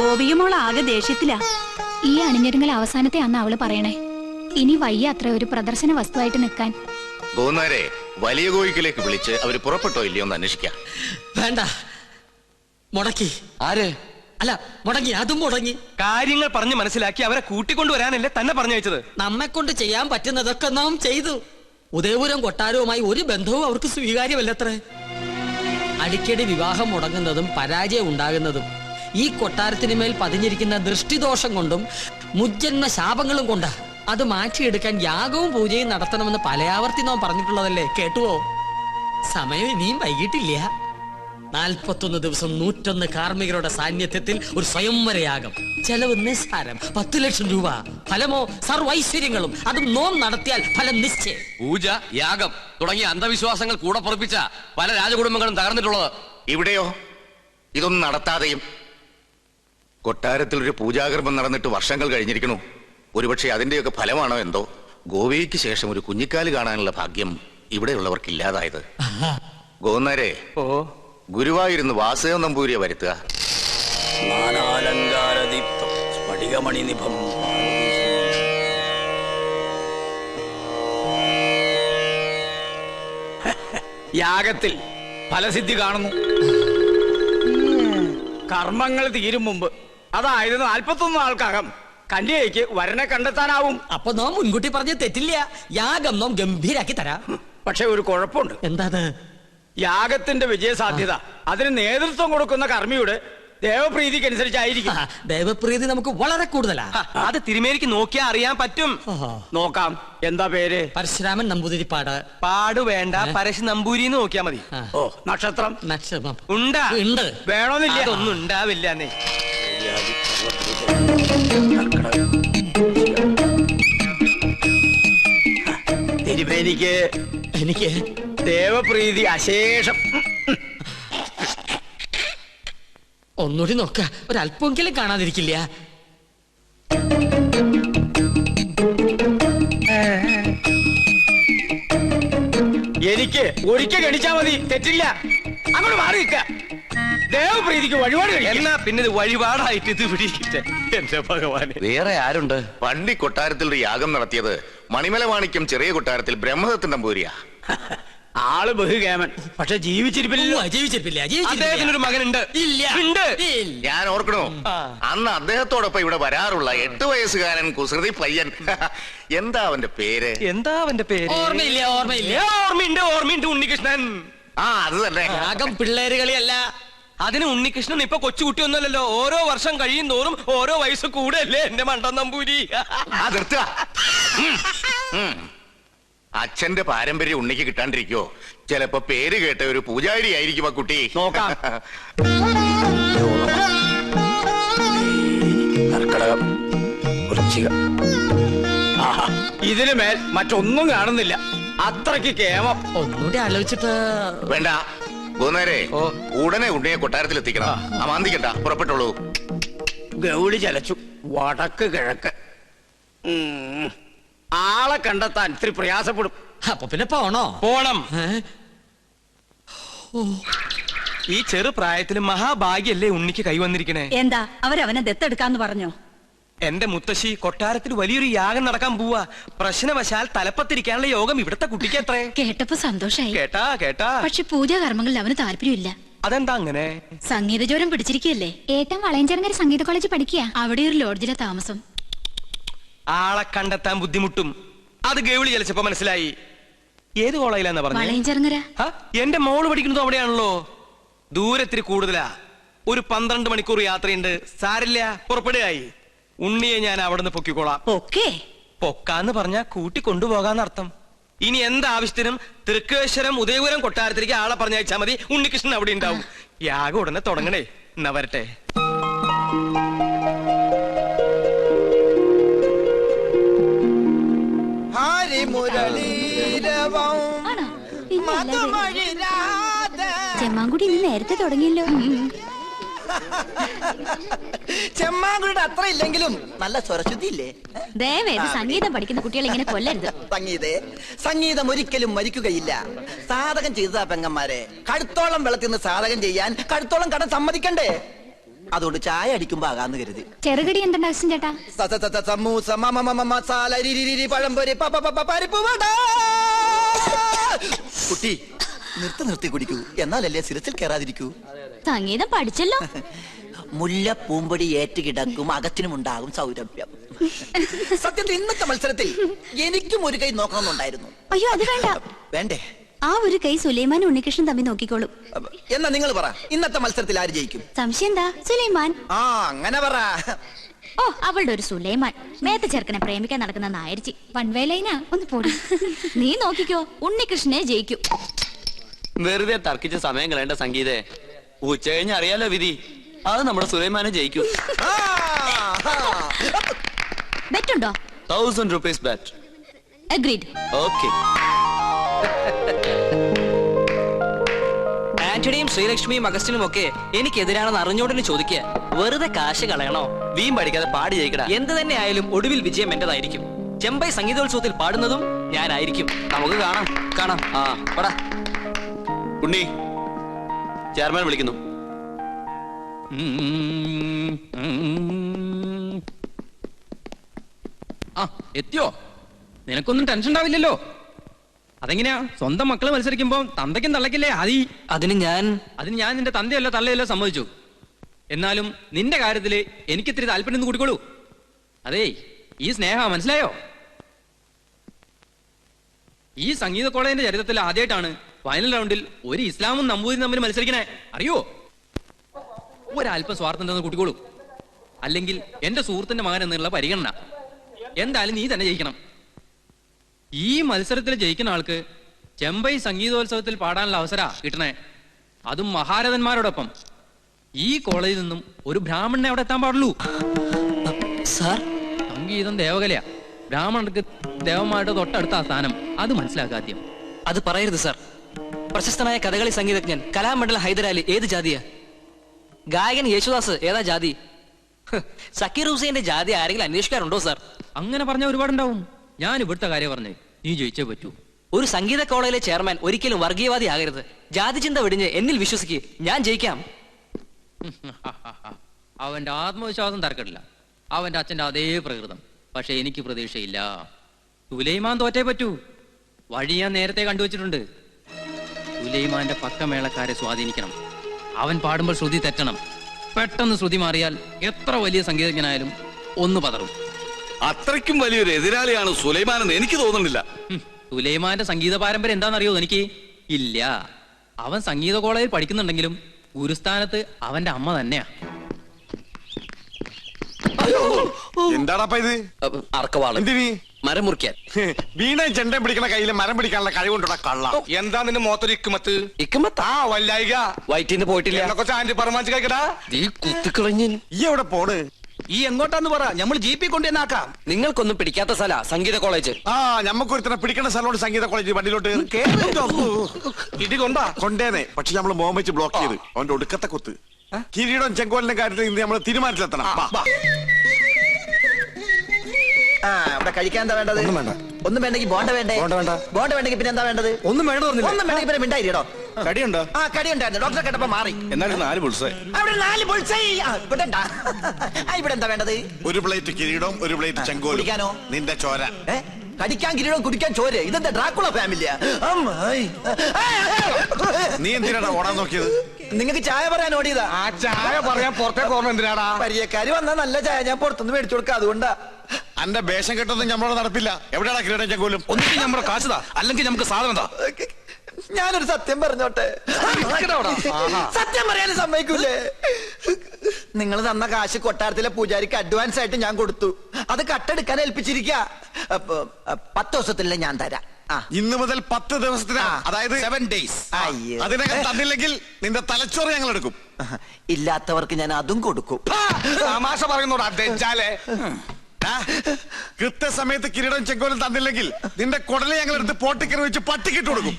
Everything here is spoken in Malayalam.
ഗോപികമോൾ ആകെ ദേഷ്യത്തിലാ. ഈ അണിഞ്ഞൊരുങ്ങൽ അവസാനത്തെ അന്ന് അവള് പറയണേ. ഇനി വയ്യ അത്ര ഒരു പ്രദർശന വസ്തുവായിട്ട് നിൽക്കാൻ. ഗോന്നാരെ വലിയ കോയിക്കിലേക്ക് വിളിച്ച് അവര് പുറപ്പെട്ടോ ഇല്ലയോ എന്ന് അന്വേഷിക്കാം. വേണ്ട, മുടക്കി. ആര്? അല്ല, മുടങ്ങി, അതും മുടങ്ങി. കാര്യങ്ങൾ പറഞ്ഞ് മനസ്സിലാക്കി അവരെ കൂട്ടിക്കൊണ്ടുവരാനല്ലേ തന്നെ പറഞ്ഞയച്ചത്. നമ്മെ കൊണ്ട് ചെയ്യാൻ പറ്റുന്നതൊക്കെ നാം ചെയ്തു. ഉദയപുരം കൊട്ടാരവുമായി ഒരു ബന്ധവും അവർക്ക് സ്വീകാര്യമല്ലത്രേ. അടിക്കടി വിവാഹം മുടങ്ങുന്നതും പരാജയം ഉണ്ടാകുന്നതും ഈ കൊട്ടാരത്തിന് മേൽ പതിഞ്ഞിരിക്കുന്ന ദൃഷ്ടിദോഷം കൊണ്ടും മുജ്ജന്മ ശാപങ്ങളും കൊണ്ടാ. അത് മാറ്റിയെടുക്കാൻ യാഗവും പൂജയും നടത്തണമെന്ന് പലയാവർത്തി നാം പറഞ്ഞിട്ടുള്ളതല്ലേ, കേട്ടുവോ? സമയം ഇനിയും വൈകിട്ടില്ല. 41 ദിവസം 101 കാർമ്മികരുടെ സാന്നിധ്യത്തിൽ ഒരു സ്വയംവരയാഗം. ചെലവ് നിസ്സാരം, 10 ലക്ഷം രൂപ. ഫലമോ സർവൈശ്വര്യങ്ങളും. അതും നോം നടത്തിയാൽ ഫലം നിശ്ചയം. പൂജ, യാഗം തുടങ്ങിയ അന്ധവിശ്വാസങ്ങൾ കൂടെ പൊറപ്പിച്ച പല രാജകുടുംബങ്ങളും തകർന്നിട്ടുള്ളത്. ഇവിടെയോ ഇതൊന്നും നടത്താതെയും കൊട്ടാരത്തിൽ ഒരു പൂജാകർമ്മം നടന്നിട്ട് വർഷങ്ങൾ കഴിഞ്ഞിരിക്കണു. ഒരുപക്ഷെ അതിന്റെയൊക്കെ ഫലമാണോ എന്തോ ഗോവയ്ക്ക് ശേഷം ഒരു കുഞ്ഞിക്കാല് കാണാനുള്ള ഭാഗ്യം ഇവിടെയുള്ളവർക്ക് ഇല്ലാതായത്. ഗോന്നാരെ, ഗുരുവായൂരുന്ന് വാസുദേവ നമ്പൂരിയെ വരുത്തുക. യാഗത്തിൽ ഫലസിദ്ധി കാണുന്നു. കർമ്മങ്ങൾ തീരും മുമ്പ്, അതായത് 41 നാൾക്കകം കന്യകയ്ക്ക് വരനെ കണ്ടെത്താനാവും. അപ്പൊ നാം മുൻകൂട്ടി പറഞ്ഞ തെറ്റില്ല. യാഗം നാം ഗംഭീരാക്കി തരാം. പക്ഷെ ഒരു കുഴപ്പമുണ്ട്. എന്താണ്? യാഗത്തിന്റെ വിജയസാധ്യത അതിന് നേതൃത്വം കൊടുക്കുന്ന കർമ്മിയുടെ ദേവപ്രീതിക്ക് അനുസരിച്ചായിരിക്കും. ദേവപ്രീതി നമുക്ക് വളരെ കൂടുതലാ. അത് തിരുമേനിക്ക് നോക്കിയാൽ അറിയാൻ പറ്റും. നോക്കാം. എന്താ പേര്? പരശുരാമൻ നമ്പൂതിരിപ്പാട്. പാട് വേണ്ട, പരശു നമ്പൂരി നോക്കിയാ മതി. ഓ, നക്ഷത്രം? നക്ഷത്രം ഉണ്ടാ? ഉണ്ട്. വേണമെന്നില്ല, ഒന്നും ഉണ്ടാവില്ല. തിരുമേനിക്ക് എനിക്ക് ദേവപ്രീതി അശേഷം. ഒന്നുകൂടി നോക്ക, ഒരല്പമെങ്കിലും കാണാതിരിക്കില്ല. എനിക്ക് ഒരിക്കൽ ഗണിച്ചാ മതി, തെറ്റില്ല. അങ്ങോട്ട് മാറി നിൽക്ക. ദേവപ്രീതിക്ക് വഴിപാട് എന്നാ പിന്നെ ഇത് വഴിപാടായിട്ട് ഇത് പിടിക്കട്ടെ. എന്റെ ഭഗവാന്, വേറെ ആരുണ്ട്? പണ്ടി കൊട്ടാരത്തിൽ ഒരു യാഗം നടത്തിയത് മണിമല മാണിക്യം ചെറിയ കൊട്ടാരത്തിൽ ബ്രഹ്മദത്തൻ നമ്പൂരിയാ. ആള് ബഹുകേമൻ, പക്ഷെ ജീവിച്ചിരിപ്പില്ല. ജീവിച്ചിരിപ്പില്ല. അദ്ദേഹത്തിനൊരു മകനുണ്ട്. ഇല്ല. ഉണ്ട്. ഞാൻ ഓർക്കണോ, അന്ന് അദ്ദേഹത്തോടൊപ്പം ഇവിടെ വരാറുള്ള 8 വയസ്സുകാരൻ കുസൃതി പയ്യൻ. എന്താ അവന്റെ പേര്? ഓർമ്മയില്ല. ഓർമ്മയുണ്ട്. ഉണ്ണികൃഷ്ണൻ. അത് തന്നെ. യാഗം പിള്ളേര് കളിയല്ല. അതിന് ഉണ്ണികൃഷ്ണൻ ഇപ്പൊ കൊച്ചുകുട്ടിയൊന്നുമല്ലല്ലോ. ഓരോ വർഷം കഴിയും തോറും ഓരോ വയസ്സ് കൂടെയല്ലേ എന്റെ മണ്ടൻ നമ്പൂരി. അച്ഛന്റെ പാരമ്പര്യം ഉണ്ണിക്ക് കിട്ടാണ്ടിരിക്കോ? ചിലപ്പോ പേര് കേട്ട ഒരു പൂജാരി ആയിരിക്കും ആ കുട്ടി. നോക്കാം. ഇതിനു മേൽ മറ്റൊന്നും കാണുന്നില്ല. അത്രയ്ക്ക് കേമം. ഒന്നുകൂടി ആലോചിച്ചിട്ട്. വേണ്ട ഗോന്നേരെ, ഉടനെ ഉണ്ണിയെ കൊട്ടാരത്തിൽ എത്തിക്കണം. അമാന്തിക്കണ്ട, പുറപ്പെട്ടോളൂ. ഗൗളി ചലച്ചു. വടക്ക് കിഴക്ക്. ആളെ കണ്ടെത്താൻ ഇത്തിരി പ്രയാസപ്പെടും. അപ്പൊ പിന്നെ പോണം. ഈ ചെറു പ്രായത്തില് മഹാഭാഗ്യല്ലേ ഉണ്ണിക്ക് കൈവന്നിരിക്കണേ. എന്താ അവരവനെ ദത്തെടുക്കാന്ന് പറഞ്ഞോ? എന്റെ മുത്തശ്ശി, കൊട്ടാരത്തിൽ വലിയൊരു യാഗം നടക്കാൻ പോവാ. പ്രശ്നവശാൽ തലപ്പത്തിരിക്കാനുള്ള യോഗം ഇവിടുത്തെ കുട്ടിക്ക് എത്രേ. കേട്ടപ്പോ സന്തോഷായി. കേട്ടാ. പക്ഷെ പൂജാകർമ്മങ്ങളിൽ അവന് താല്പര്യമില്ല. അതെന്താ അങ്ങനെ? സംഗീത ജ്വരം പിടിച്ചിരിക്കുകയല്ലേ. ഏട്ടൻ വളയഞ്ചേർങ്ങര സംഗീത കോളേജ് പഠിക്കുക. അവിടെ ഒരു ലോഡ്ജിലെ താമസം. ആളെ കണ്ടെത്താൻ ബുദ്ധിമുട്ടും. അത് ഗൗളി ചലിച്ചപ്പോ മനസ്സിലായി. ഏത് കോളേജിലാന്നാ പറഞ്ഞത്? വളയഞ്ചേർങ്ങര. എന്റെ മോള് പഠിക്കുന്നത് അവിടെയാണല്ലോ. ദൂരത്തിരി കൂടുതലാ. ഒരു 12 മണിക്കൂർ യാത്രയുണ്ട്. സാരില്ല, പുറപ്പെടുകയായി. ഉണ്ണിയെ ഞാൻ അവിടെ നിന്ന് പൊക്കിക്കോളാം. പൊക്കാന്ന് പറഞ്ഞാ കൂട്ടിക്കൊണ്ടുപോകാന്നർത്ഥം. ഇനി എന്താവശ്യത്തിനും തൃക്കേശ്വരം ഉദയപുരം കൊട്ടാരത്തിലേക്ക് ആളെ പറഞ്ഞയച്ചാ മതി. ഉണ്ണികൃഷ്ണൻ അവിടെ ഉണ്ടാവും. യാഗം ഉടനെ തുടങ്ങണേ. എന്നാ വരട്ടെ. ചെമ്മാങ്കുടി ഇന്ന് നേരത്തെ തുടങ്ങിയല്ലോ. ചെമ്മാങ്കുടിയുടെ അത്ര ഇല്ലെങ്കിലും നല്ല സ്വരശുദ്ധി ഇല്ലേ? ദയവേത് സംഗീതം പഠിക്കുന്ന കുട്ടികൾ ഇങ്ങനെ കൊല്ലരുത്. സംഗീതം ഒരിക്കലും മരിക്കുകയില്ല. സാധകം ചെയ്തതാ പെങ്ങന്മാരെ. കഴുത്തോളം വെള്ളത്തിൽ നിന്ന് സാധകം ചെയ്യാൻ കഴുത്തോളം കടം സമ്മതിക്കണ്ടേ? അതുകൊണ്ട് ചായ അടിക്കുമ്പോ ആകാന്ന് കരുതി. ചെറുകടി എന്തുണ്ട് ആവശ്യം ചേട്ടാ? സമൂസ മസാല പഴംപൊരി പരിപ്പ് വട. കുട്ടി നിർത്തി കുടിക്കൂ, എന്നാലല്ലേ സിരസിൽ കയറാതിരിക്കൂ. സംഗീതം പഠിച്ചല്ലോ. മുല്ല പൂമ്പൊടി ഏറ്റുകിടക്കും, അകത്തിനുമുണ്ടാകും സൗരഭ്യം. സത്യത്തിൽ ഇന്നത്തെ മത്സരത്തിൽ എനിക്കും ഒരു കൈ നോക്കണമെന്നുണ്ടായിരുന്നു. അയ്യോ അത് വേണ്ട. വേണ്ടേ? ആ ഒരു കൈ സുലൈമാൻ ഉണ്ണികൃഷ്ണൻ തമ്മിൽ നോക്കിക്കോളും. എന്നാ നിങ്ങൾ പറ, ഇന്നത്തെ മത്സരത്തിൽ ആര് ജയിക്കും? സംശയം എന്താ? സുലൈമാൻ. ആ അങ്ങനെ പറ. ഓ അവളുടെ ഒരു സുലൈമാൻ മേത്ത ചെറുക്കനെ പ്രേമിക്കാൻ നടക്കുന്ന നായരിച്ചി വൺവേലൈനാ. ഒന്ന് പോടി. നീ നോക്കിക്കോ, ഉണ്ണികൃഷ്ണനെ ജയിക്കും. വെറുതെ തർക്കിച്ച സമയം കളയേണ്ട സംഗീതേ. ഉച്ച കഴിഞ്ഞ് അറിയാലോ വിധി. അത് നമ്മുടെ സുലൈമാനെ ജയിക്കും. ബെറ്റുണ്ടോ? 1000 rupees bet. അഗ്രീഡ്. ഓക്കെ. ആന്റണിയും ശ്രീലക്ഷ്മിയും അഗസ്റ്റിനും ഒക്കെ എനിക്കെതിരാണെന്ന് അറിഞ്ഞോടിന് ചോദിക്കുക. വെറുതെ കാശ് കളയണോ? വീം പഠിക്കാതെ പാടി ജയിക്കടാ. എന്ത് തന്നെ ആയാലും ഒടുവിൽ വിജയം എന്റേതായിരിക്കും. ചെമ്പൈ സംഗീതോത്സവത്തിൽ പാടുന്നതും ഞാനായിരിക്കും. നമുക്ക് കാണാം. കാണാം. ആ പടാ. ഉണ്ണി ചെയർമാൻ വിളിക്കുന്നു. ആ എത്തിയോ? നിനക്കൊന്നും ടെൻഷൻ ഉണ്ടാവില്ലല്ലോ. അതെങ്ങനെയാ? സ്വന്തം മക്കള് മത്സരിക്കുമ്പോ തന്തയ്ക്കും തള്ളക്കില്ലേ ആദി? അതിന് ഞാൻ നിന്റെ തന്തയല്ലോ തള്ളയല്ലോ സമ്മതിച്ചു. എന്നാലും നിന്റെ കാര്യത്തില് എനിക്കിത്തിരി താല്പര്യം ഒന്ന് കൂടിക്കോളൂ. അതേ ഈ സ്നേഹ മനസ്സിലായോ? ഈ സംഗീത കോളേജിന്റെ ചരിത്രത്തിൽ ആദ്യമായിട്ടാണ് ഫൈനൽ റൗണ്ടിൽ ഒരു ഇസ്ലാമും നമ്പൂതിരും തമ്മിൽ മത്സരിക്കണേ. അറിയോ? ഒരല്പം സ്വാർത്ഥം ഉണ്ടെന്ന് കൂട്ടിക്കോളൂ. അല്ലെങ്കിൽ എന്റെ സുഹൃത്തിന്റെ മകൻ എന്നുള്ള പരിഗണന. എന്തായാലും നീ തന്നെ ജയിക്കണം. ഈ മത്സരത്തിൽ ജയിക്കുന്ന ആൾക്ക് ചെമ്പൈ സംഗീതോത്സവത്തിൽ പാടാനുള്ള അവസര കിട്ടണേ. അതും മഹാരഥന്മാരോടൊപ്പം. ഈ കോളേജിൽ നിന്നും ഒരു ബ്രാഹ്മണനെ അവിടെ എത്താൻ പാടുള്ളൂ. സാർ, സംഗീതം ദേവകലയാ. ബ്രാഹ്മണർക്ക് ദേവന്മാരുടെ തൊട്ടടുത്ത സ്ഥാനം. അത് മനസ്സിലാക്കാദ്യം. അത് പറയരുത് സാർ. പ്രശസ്തനായ കഥകളി സംഗീതജ്ഞൻ കലാമണ്ഡലം ഹൈദരാലി ഏത് ജാതിയാ? ഗായകൻ യേശുദാസ് ഏതാ ജാതി? സക്കീർ ഹുസൈന്റെ ജാതി ആരെങ്കിലും അന്വേഷിക്കാറുണ്ടോ സാർ? അങ്ങനെ പറഞ്ഞ ഒരുപാടുണ്ടാവും. ഞാൻ ഇവിടുത്തെ കാര്യം പറഞ്ഞേ, നീ ജയിച്ചേ പറ്റൂ. ഒരു സംഗീത കോളേജിലെ ചെയർമാൻ ഒരിക്കലും വർഗീയവാദി ആകരുത്. ജാതി ചിന്ത വെടിഞ്ഞ് എന്നിൽ വിശ്വസിക്ക്, ഞാൻ ജയിക്കാം. അവന്റെ ആത്മവിശ്വാസം തർക്കമില്ല. അവന്റെ അച്ഛന്റെ അതേ പ്രകൃതം. പക്ഷെ എനിക്ക് പ്രതീക്ഷയില്ല. സുലൈമാൻ തോറ്റേ പറ്റൂ. വഴി ഞാൻ നേരത്തെ കണ്ടുവച്ചിട്ടുണ്ട്. സുലൈമാന്റെ പക്കമേളക്കാരെ സ്വാധീനിക്കണം. അവൻ പാടുമ്പോൾ ശ്രുതി തെറ്റണം. പെട്ടെന്ന് ശ്രുതി മാറിയാൽ എത്ര വലിയ സംഗീതജ്ഞനായാലും ഒന്ന് പതറും. അത്രയ്ക്കും വലിയൊരു എതിരാളിയാണ് സുലൈമാൻ എന്ന് എനിക്ക് തോന്നുന്നില്ല. സുലൈമാന്റെ സംഗീത പാരമ്പര്യം എന്താണെന്നറിയോ എനിക്ക്? ഇല്ല. അവൻ സംഗീത കോളേജിൽ പഠിക്കുന്നുണ്ടെങ്കിലും ഗുരുസ്ഥാനത്ത് അവന്റെ അമ്മ തന്നെയാ. എന്താടാ ഇത്? അറക്കവാള് എന്തിനീ? മരം മുറിക്കാൻ. വീണയും ചെണ്ടയും പിടിക്കണ കയ്യില് മരം പിടിക്കാനുള്ള കഴിവുണ്ടോടാ കള്ള. എന്താ നിന്റെ മോത്തൊരു ഇക്കുമത്ത്? ഇക്കുമത്താ വല്ലായിക വയറ്റിന്ന് പോയിട്ടില്ല. കൊച്ചു ആന്റി പറമാച്ച് കഴിക്കടാ. നീ കുത്തിക്കളഞ്ഞ്. ഈ എവിടെ പോണ്? ഈ എങ്ങോട്ടാന്ന് പറ, നമ്മൾ ജീപ്പിൽ കൊണ്ടുവന്നാക്കാം. നിങ്ങൾക്കൊന്നും പിടിക്കാത്ത സ്ഥല സംഗീത കോളേജ്. ആ ഞമ്മക്കൊരുത്തനെ പിടിക്കണ സ്ഥലമാണ് സംഗീത കോളേജ്. വണ്ടിയിലോട്ട് ഇടി കൊണ്ടേനെ. പക്ഷെ നമ്മള് മോഹം വെച്ച് ബ്ലോക്ക് ചെയ്ത് അവന്റെ ഒടുക്കത്തെ കുത്ത്. കിരീടം ചെങ്കോലിന്റെ കാര്യത്തിൽ ഇന്ന് നമ്മൾ തീരുമാനത്തിലെത്തണം. ഇവിടെ കഴിക്കാൻ എന്താ വേണ്ടത്? ഒന്നും വേണ്ടെങ്കിൽ ബോണ്ട വേണ്ടേ? ബോണ്ട വേണ്ടെങ്കിൽ പിന്നെ എന്താ വേണ്ടത്? ഒന്നും വേണ്ട. ഒന്നും വേണ്ടെങ്കിൽ പിന്നെ മിണ്ടായിട്ടോ. കടിയുണ്ടോ? ആ കടി ഉണ്ടായിരുന്നു. ഡോക്ടറെ കേട്ടപ്പോ മാറി. എന്നാലും 4 ബുൾസൈ. അവിടെ 4 ബുൾസൈ. ഇവിടെ എന്താ വേണ്ടത്? ഒരു പ്ലേറ്റ് കിരീടവും ഒരു പ്ലേറ്റ് ചെങ്കോലും. കുടിക്കാനോ? നിന്റെ ചോര. കടിക്കാൻ കിരീടം കുടിക്കാൻ ചോര. ഇതെന്താ ഡ്രാക്കുള ഫാമിലിയാ? നീ എന്തിനാടാ ഓടാൻ നോക്കിയത്? നിങ്ങൾക്ക് ചായ പറയാൻ ഓടിയതാ. ആ ചായ പറയാൻ പുറത്തേക്ക് ഓർമ്മ എന്തിനാടാ? പരിചയക്കാര് വന്നാ നല്ല ചായ ഞാൻ പുറത്തുനിന്ന് മേടിച്ചു കൊടുക്കാം. അതുകൊണ്ടാ. അന്റെ വേഷം കെട്ടൊന്നും നമ്മളോട് നടപ്പില്ല. എവിടെയാണ് കിരീടം ചെങ്കോലും? ഒന്നിനും നമ്മുടെ കാശുതാ, അല്ലെങ്കിൽ നമുക്ക് സാധനം താ. ഞാനൊരു സത്യം പറഞ്ഞോട്ടെ? സത്യം പറയാനും സമ്മതിക്കൂലേ? നിങ്ങൾ തന്ന കാശ് കൊട്ടാരത്തിലെ പൂജാരിക്ക് അഡ്വാൻസ് ആയിട്ട് ഞാൻ കൊടുത്തു. അത് കട്ടെടുക്കാൻ ഏൽപ്പിച്ചിരിക്ക. 10 ദിവസത്തിലെ ഞാൻ തരാം. ഇന്ന് മുതൽ 10 ദിവസത്തിന്, അതായത് 7 days. അതിനകം തന്നില്ലെങ്കിൽ നിന്റെ തലച്ചോറ് ഞങ്ങൾ എടുക്കും. ഇല്ലാത്തവർക്ക് ഞാൻ അതും കൊടുക്കും. തമാശ പറയുന്നോടാ തെച്ചാലേ. കൃത്യസമയത്ത് കിരീടം ചെങ്കോലും തന്നില്ലെങ്കിൽ നിന്റെ കുടലെ ഞങ്ങൾ എടുത്ത് പോട്ടിക്കറി വെച്ച് പട്ടിക്കിട്ട് കൊടുക്കും.